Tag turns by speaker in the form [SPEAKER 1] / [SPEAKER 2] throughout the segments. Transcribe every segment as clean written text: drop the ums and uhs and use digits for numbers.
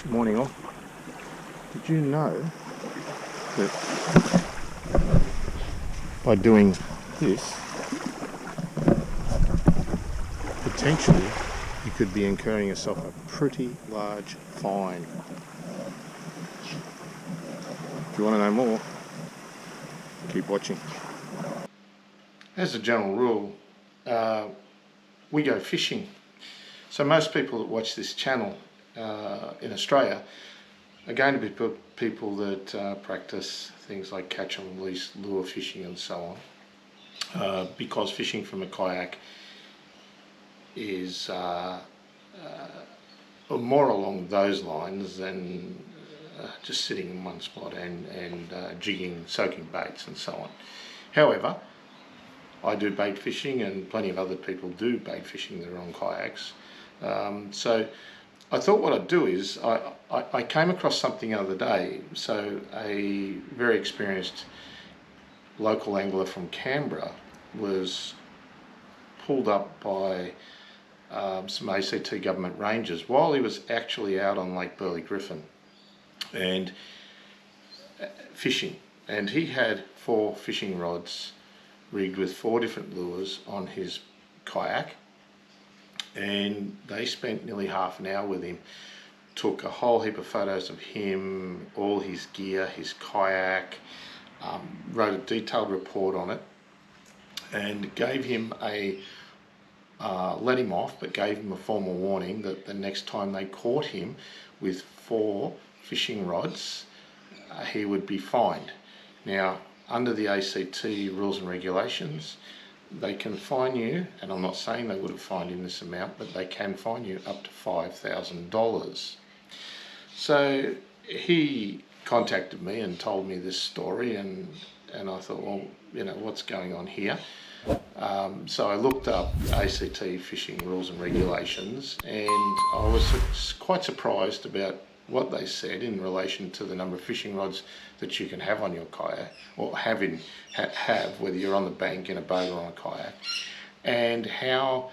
[SPEAKER 1] Morning all. Did you know that by doing this, potentially you could be incurring yourself a pretty large fine? If you want to know more, keep watching. As a general rule, we go fishing. So most people that watch this channel in Australia are going to be people that practice things like catch and release, lure fishing and so on, because fishing from a kayak is more along those lines than just sitting in one spot and jigging, soaking baits and so on. However, I do bait fishing and plenty of other people do bait fishing that are on kayaks. So I thought what I'd do is, I came across something the other day. So a very experienced local angler from Canberra was pulled up by some ACT government rangers while he was actually out on Lake Burley Griffin and fishing. And he had 4 fishing rods rigged with 4 different lures on his kayak. And they spent nearly half an hour with him, took a whole heap of photos of him, all his gear, his kayak, wrote a detailed report on it, and gave him let him off, but gave him a formal warning that the next time they caught him with 4 fishing rods, he would be fined. Now, under the ACT rules and regulations, they can fine you, and I'm not saying they would have fined him this amount, but they can fine you up to $5,000. So he contacted me and told me this story, and I thought, well, you know, what's going on here? So I looked up ACT fishing rules and regulations, and I was quite surprised about what they said in relation to the number of fishing rods that you can have on your kayak, or have whether you're on the bank in a boat or on a kayak, and how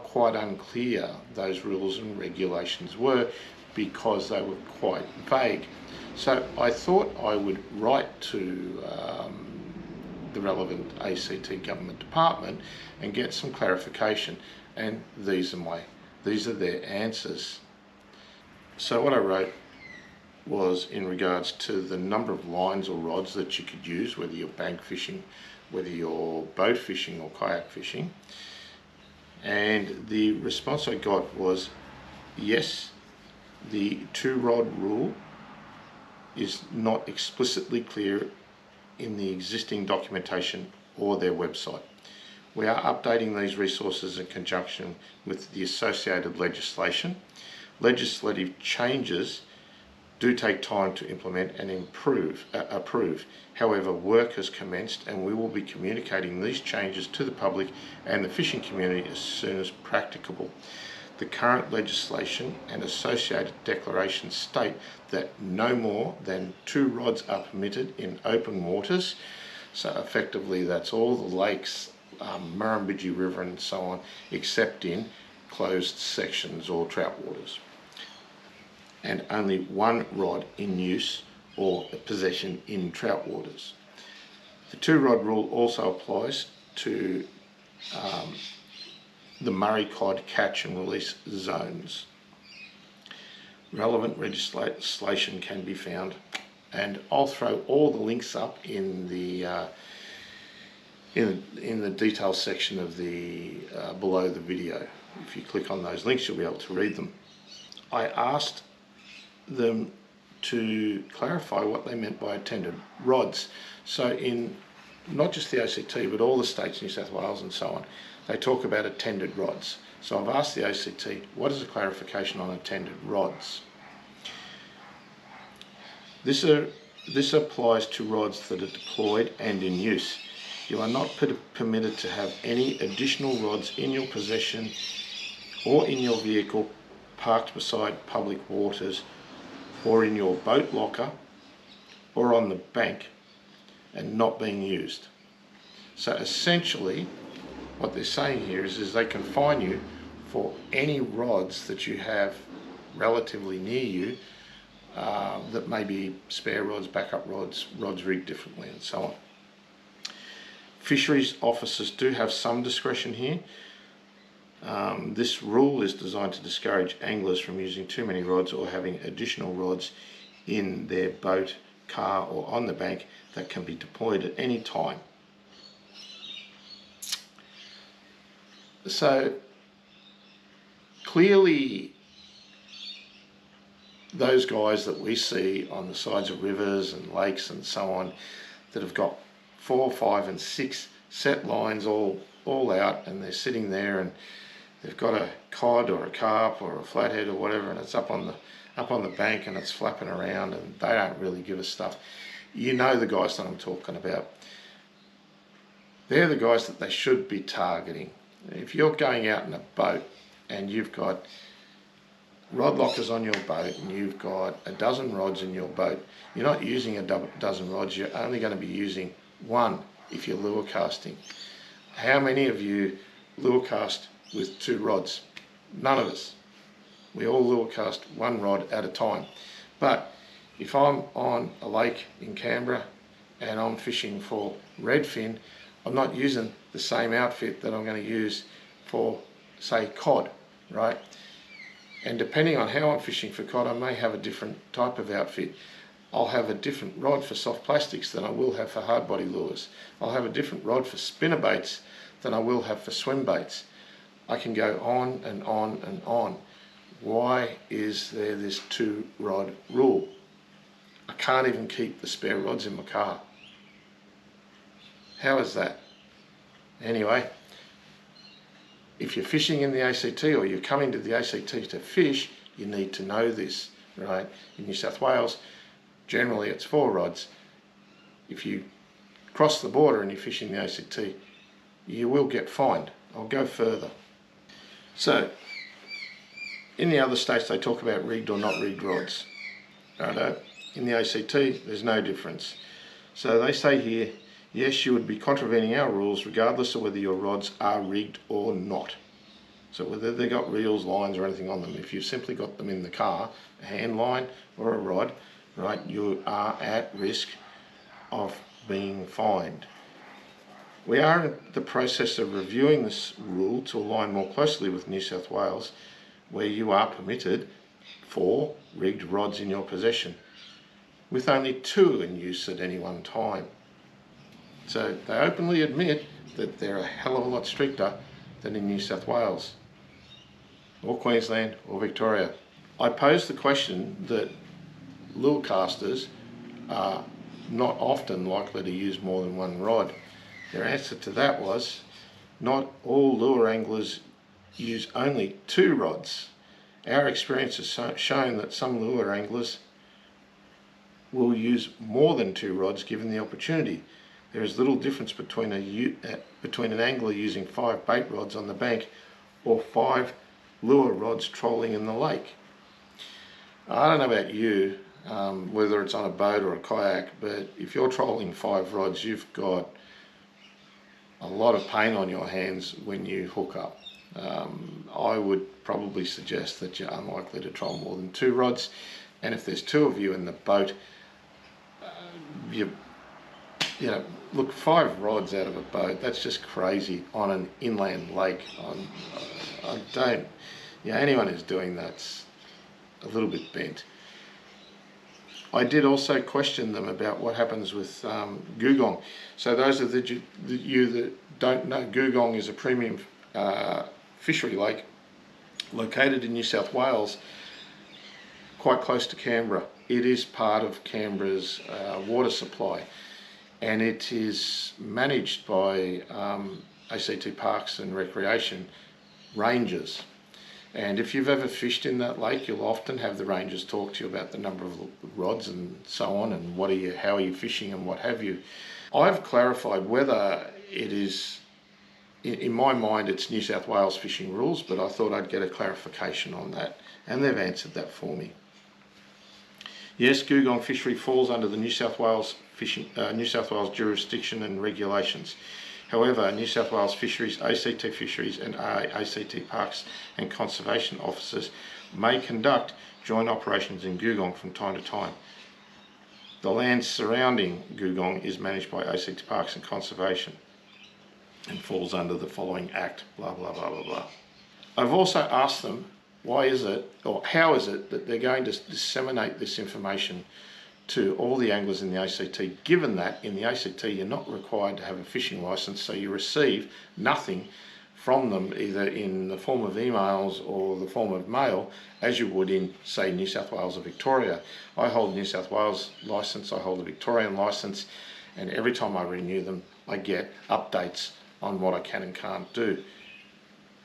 [SPEAKER 1] quite unclear those rules and regulations were, because they were quite vague. So I thought I would write to the relevant ACT government department and get some clarification, and these are their answers. So what I wrote was in regards to the number of lines or rods that you could use, whether you're bank fishing, whether you're boat fishing or kayak fishing. And the response I got was, yes, the 2-rod rule is not explicitly clear in the existing documentation or their website. We are updating these resources in conjunction with the associated legislation. Legislative changes do take time to implement and approve. However, work has commenced, and we will be communicating these changes to the public and the fishing community as soon as practicable. The current legislation and associated declarations state that no more than 2 rods are permitted in open waters. So effectively that's all the lakes, Murrumbidgee River and so on, except in closed sections or trout waters. And only 1 rod in use or possession in trout waters. The 2-rod rule also applies to the Murray cod catch and release zones. Relevant legislation can be found, and I'll throw all the links up in the details section of the below the video. If you click on those links, you'll be able to read them. I asked them to clarify what they meant by attended rods. So in not just the ACT, but all the states, New South Wales and so on, they talk about attended rods. So I've asked the ACT, what is a clarification on attended rods? This applies to rods that are deployed and in use. You are not permitted to have any additional rods in your possession or in your vehicle parked beside public waters, or in your boat locker, or on the bank, and not being used. So essentially what they're saying here is they can fine you for any rods that you have relatively near you that may be spare rods, backup rods, rods rigged differently and so on. Fisheries officers do have some discretion here. This rule is designed to discourage anglers from using too many rods or having additional rods in their boat, car or on the bank that can be deployed at any time. So clearly those guys that we see on the sides of rivers and lakes and so on that have got 4, 5 and 6 set lines all out, and they're sitting there and they've got a cod or a carp or a flathead or whatever, and it's up on the bank and it's flapping around, and they don't really give a stuff. You know the guys that I'm talking about. They're the guys that they should be targeting. If you're going out in a boat and you've got rod lockers on your boat and you've got a dozen rods in your boat, you're not using a dozen rods, you're only going to be using one if you're lure casting. How many of you lure cast with 2 rods? None of us. We all lure cast 1 rod at a time. But if I'm on a lake in Canberra and I'm fishing for redfin, I'm not using the same outfit that I'm going to use for, say, cod, right? And depending on how I'm fishing for cod, I may have a different type of outfit. I'll have a different rod for soft plastics than I will have for hard body lures. I'll have a different rod for spinner baits than I will have for swim baits. I can go on and on and on. Why is there this 2-rod rule? I can't even keep the spare rods in my car. How is that? Anyway, if you're fishing in the ACT or you're coming to the ACT to fish, you need to know this, right? In New South Wales, generally it's 4 rods. If you cross the border and you're fishing the ACT, you will get fined. I'll go further. So, in the other states they talk about rigged or not rigged rods. Righto? In the ACT, there's no difference. So they say here, yes, you would be contravening our rules regardless of whether your rods are rigged or not. So whether they've got reels, lines or anything on them, if you've simply got them in the car, a hand line or a rod, right, you are at risk of being fined. We are in the process of reviewing this rule to align more closely with New South Wales, where you are permitted 4 rigged rods in your possession, with only 2 in use at any one time. So they openly admit that they're a hell of a lot stricter than in New South Wales, or Queensland, or Victoria. I posed the question that lure casters are not often likely to use more than 1 rod. Their answer to that was, not all lure anglers use only 2 rods. Our experience has shown that some lure anglers will use more than 2 rods given the opportunity. There is little difference between an angler using 5 bait rods on the bank or 5 lure rods trolling in the lake. I don't know about you, whether it's on a boat or a kayak, but if you're trolling 5 rods, you've got a lot of pain on your hands when you hook up. I would probably suggest that you're unlikely to troll more than 2 rods, and if there's 2 of you in the boat, you know, look, 5 rods out of a boat, that's just crazy on an inland lake. I don't, you know, anyone who's doing that's a little bit bent. I did also question them about what happens with dugong. So those of you that don't know, dugong is a premium fishery lake located in New South Wales, quite close to Canberra. It is part of Canberra's water supply, and it is managed by ACT Parks and Recreation rangers. And if you've ever fished in that lake, you'll often have the rangers talk to you about the number of rods and so on, and how are you fishing and what have you. I've clarified whether it is, in my mind, it's New South Wales fishing rules, but I thought I'd get a clarification on that, and they've answered that for me. Yes, dugong fishery falls under the New South Wales jurisdiction and regulations. However, New South Wales Fisheries, ACT Fisheries and ACT Parks and Conservation officers may conduct joint operations in Googong from time to time. The land surrounding Googong is managed by ACT Parks and Conservation and falls under the following Act, blah, blah, blah, blah, blah. I've also asked them, why is it, or how is it that they're going to disseminate this information to all the anglers in the ACT, given that in the ACT you're not required to have a fishing licence, so you receive nothing from them either in the form of emails or the form of mail as you would in, say, New South Wales or Victoria. I hold a New South Wales licence, I hold a Victorian licence, and every time I renew them I get updates on what I can and can't do.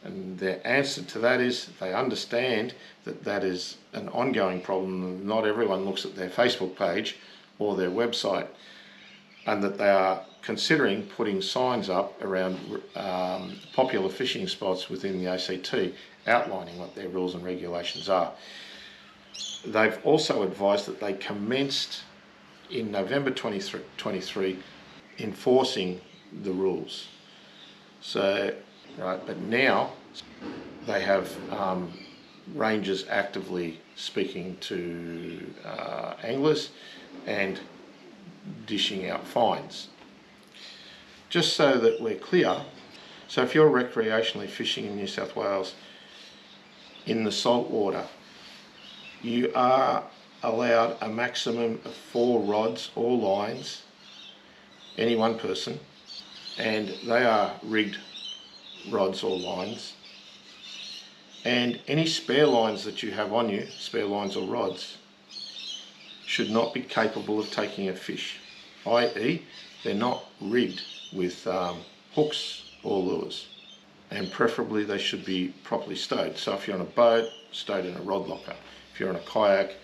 [SPEAKER 1] And their answer to that is they understand that that is an ongoing problem. Not everyone looks at their Facebook page or their website, and that they are considering putting signs up around popular fishing spots within the ACT outlining what their rules and regulations are. They've also advised that they commenced in November 2023 enforcing the rules. So, right, but now they have rangers actively speaking to anglers and dishing out fines. Just so that we're clear, so if you're recreationally fishing in New South Wales in the salt water, you are allowed a maximum of 4 rods or lines, any one person, and they are rigged rods or lines, and any spare lines that you have on you, spare lines or rods, should not be capable of taking a fish, i.e. they're not rigged with hooks or lures, and preferably they should be properly stowed. So if you're on a boat, stowed in a rod locker. If you're on a kayak,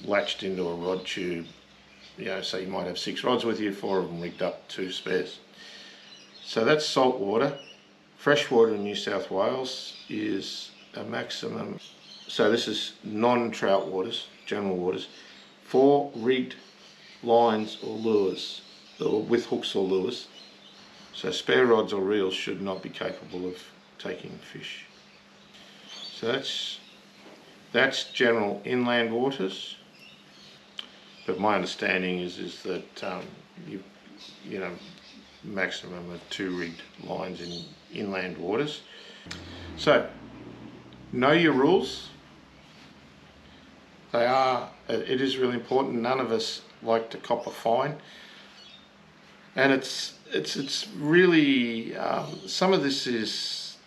[SPEAKER 1] latched into a rod tube, you know, so you might have 6 rods with you, 4 of them rigged up, 2 spares. So that's salt water. Freshwater in New South Wales is a maximum, so this is non-trout waters, general waters, 4 rigged lines or lures, or with hooks or lures. So spare rods or reels should not be capable of taking fish. So that's general inland waters. But my understanding is that you know, maximum of 2 rigged lines in inland waters. So know your rules. It is really important. None of us like to cop a fine, and it's really some of this is,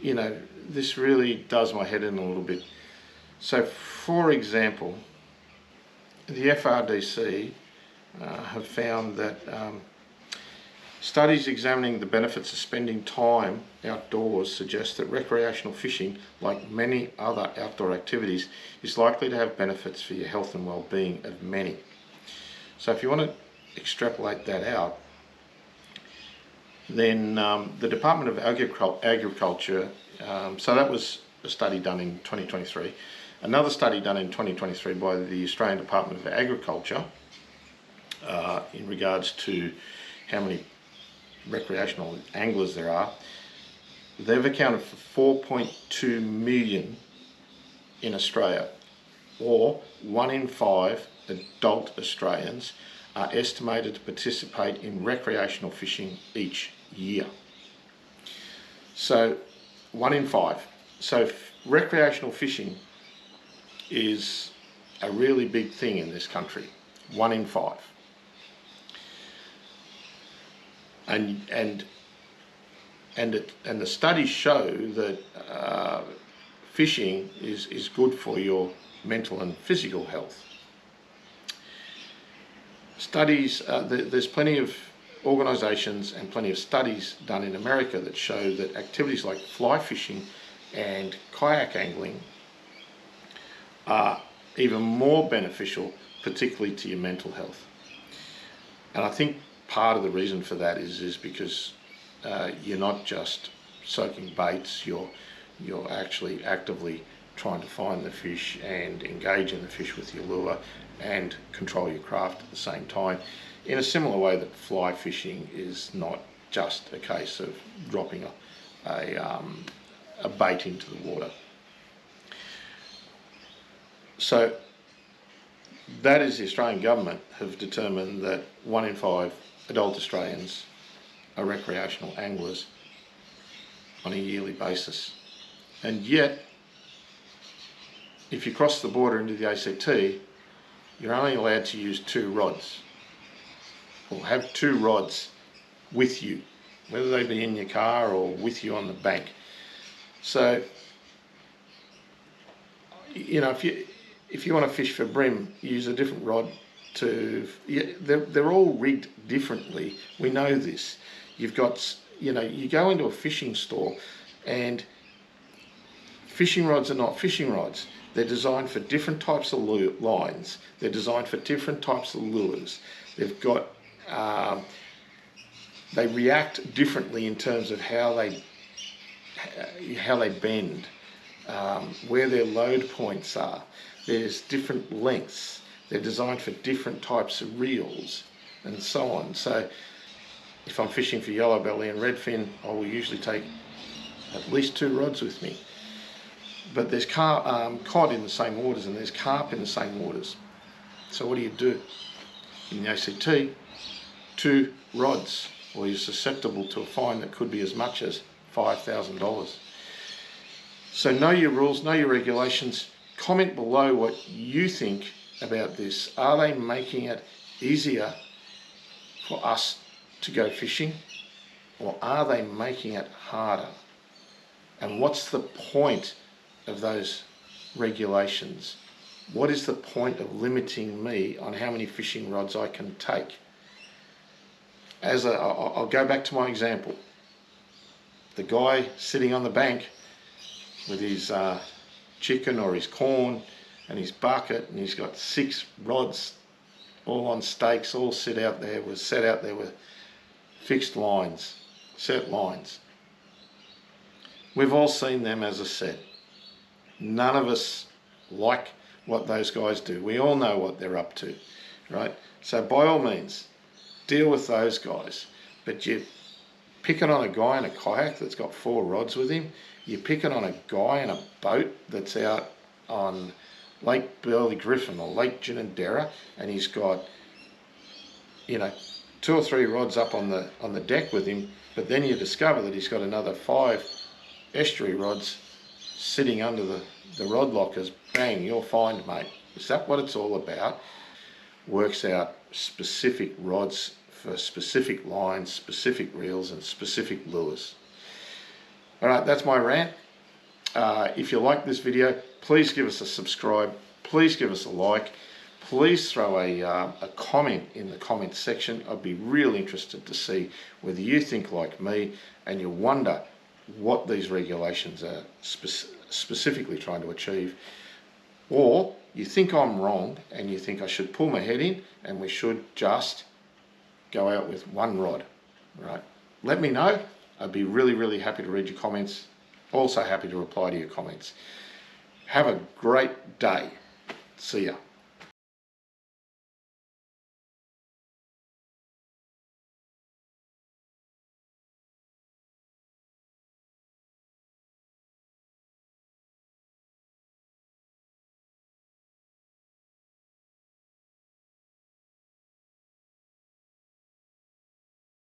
[SPEAKER 1] you know, this really does my head in a little bit. So for example, the FRDC have found that studies examining the benefits of spending time outdoors suggest that recreational fishing, like many other outdoor activities, is likely to have benefits for your health and well-being of many. So if you want to extrapolate that out, then the Department of Agriculture, so that was a study done in 2023. Another study done in 2023 by the Australian Department of Agriculture in regards to how many recreational anglers there are, they've accounted for 4.2 million in Australia, or 1 in 5 adult Australians are estimated to participate in recreational fishing each year. So 1 in 5. So recreational fishing is a really big thing in this country. 1 in 5. And the studies show that fishing is good for your mental and physical health. Studies, there's plenty of organisations and plenty of studies done in America that show that activities like fly fishing and kayak angling are even more beneficial, particularly to your mental health. And I think part of the reason for that is because you're not just soaking baits, you're actually actively trying to find the fish and engage in the fish with your lure and control your craft at the same time. in a similar way that fly fishing is not just a case of dropping a bait into the water. So that is, the Australian government have determined that 1 in 5 adult Australians are recreational anglers on a yearly basis. And yet, if you cross the border into the ACT, you're only allowed to use 2 rods, or have 2 rods with you, whether they be in your car or with you on the bank. So, you know, if you want to fish for bream, use a different rod to, they're all rigged differently. We know this. You've got, you know, you go into a fishing store and fishing rods are not fishing rods. They're designed for different types of lines. They're designed for different types of lures. They've got, they react differently in terms of how they bend, where their load points are. There's different lengths. They're designed for different types of reels and so on. So if I'm fishing for yellow belly and redfin, I will usually take at least 2 rods with me. But there's cod in the same waters and there's carp in the same waters. So what do you do? In the ACT, 2 rods, or you're susceptible to a fine that could be as much as $5,000. So know your rules, know your regulations. Comment below what you think about this. Are they making it easier for us to go fishing, or are they making it harder? And what's the point of those regulations? What is the point of limiting me on how many fishing rods I can take? I'll go back to my example. The guy sitting on the bank with his chicken or his corn and his bucket, and he's got 6 rods all on stakes, all set out there with fixed lines, set lines. We've all seen them, as I said. None of us like what those guys do. We all know what they're up to, right? So by all means, deal with those guys. But you're picking on a guy in a kayak that's got 4 rods with him. You're picking on a guy in a boat that's out on Lake Burley Griffin or Lake Ginninderra, and he's got, you know, 2 or 3 rods up on the deck with him. But then you discover that he's got another 5 estuary rods sitting under the rod lockers. Bang, you're fined, mate. Is that what it's all about? Works out specific rods for specific lines, specific reels and specific lures. All right, that's my rant. If you like this video, please give us a subscribe, please give us a like, please throw a comment in the comments section. I'd be really interested to see whether you think like me and you wonder what these regulations are specifically trying to achieve, or you think I'm wrong and you think I should pull my head in and we should just go out with 1 rod, right? Let me know. I'd be really, really happy to read your comments. Also happy to reply to your comments. Have a great day. See ya.